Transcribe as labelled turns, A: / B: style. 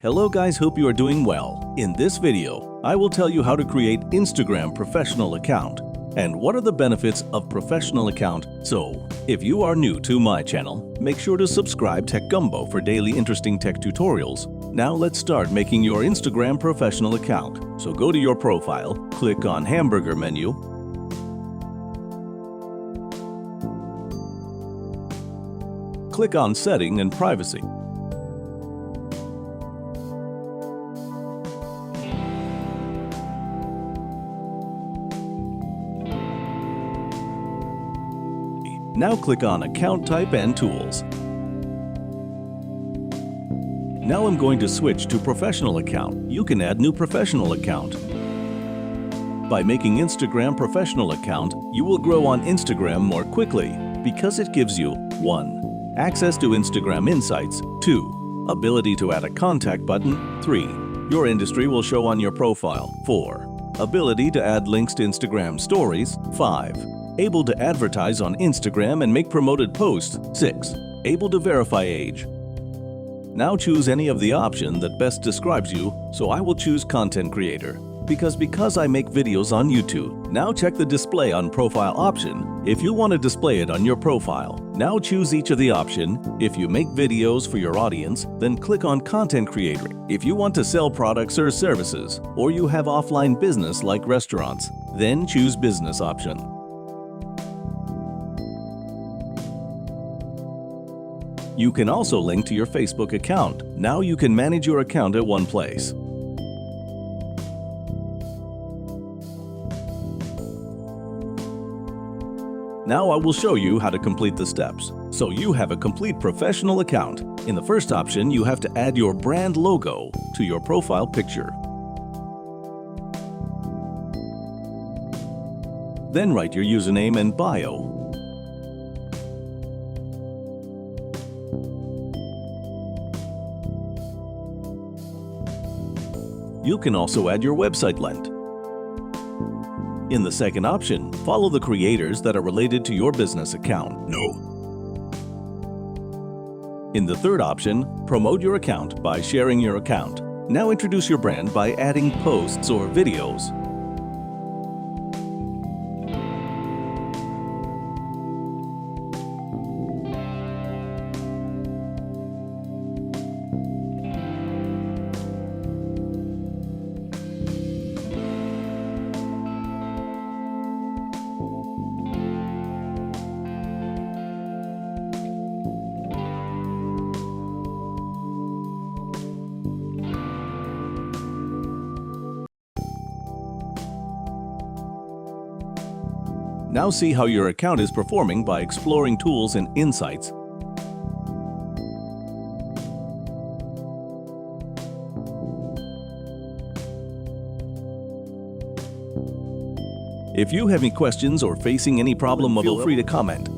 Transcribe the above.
A: Hello guys, hope you are doing well. In this video, I will tell you how to create Instagram professional account and what are the benefits of professional account. So, if you are new to my channel, make sure to subscribe Tech Gumbo for daily interesting tech tutorials. Now let's start making your Instagram professional account. So go to your profile, click on hamburger menu, click on setting and privacy. Now click on Account Type and Tools. Now I'm going to switch to Professional Account. You can add new professional account. By making Instagram professional account, you will grow on Instagram more quickly because it gives you 1. Access to Instagram Insights. 2. Ability to add a contact button. 3. Your industry will show on your profile. 4. Ability to add links to Instagram Stories. 5. Able to advertise on Instagram and make promoted posts. 6. Able to verify age. Now choose any of the option that best describes you, so I will choose Content Creator. Because I make videos on YouTube. Now check the Display on Profile option if you want to display it on your profile. Now choose each of the option. If you make videos for your audience, then click on Content Creator. If you want to sell products or services, or you have offline business like restaurants, then choose Business option. You can also link to your Facebook account. Now you can manage your account at one place. Now I will show you how to complete the steps, so you have a complete professional account. In the first option, you have to add your brand logo to your profile picture. Then write your username and bio. You can also add your website link. In the second option, follow the creators that are related to your business account. No. In the third option, promote your account by sharing your account. Now introduce your brand by adding posts or videos. Now see how your account is performing by exploring tools and insights. If you have any questions or facing any problem, feel free to comment.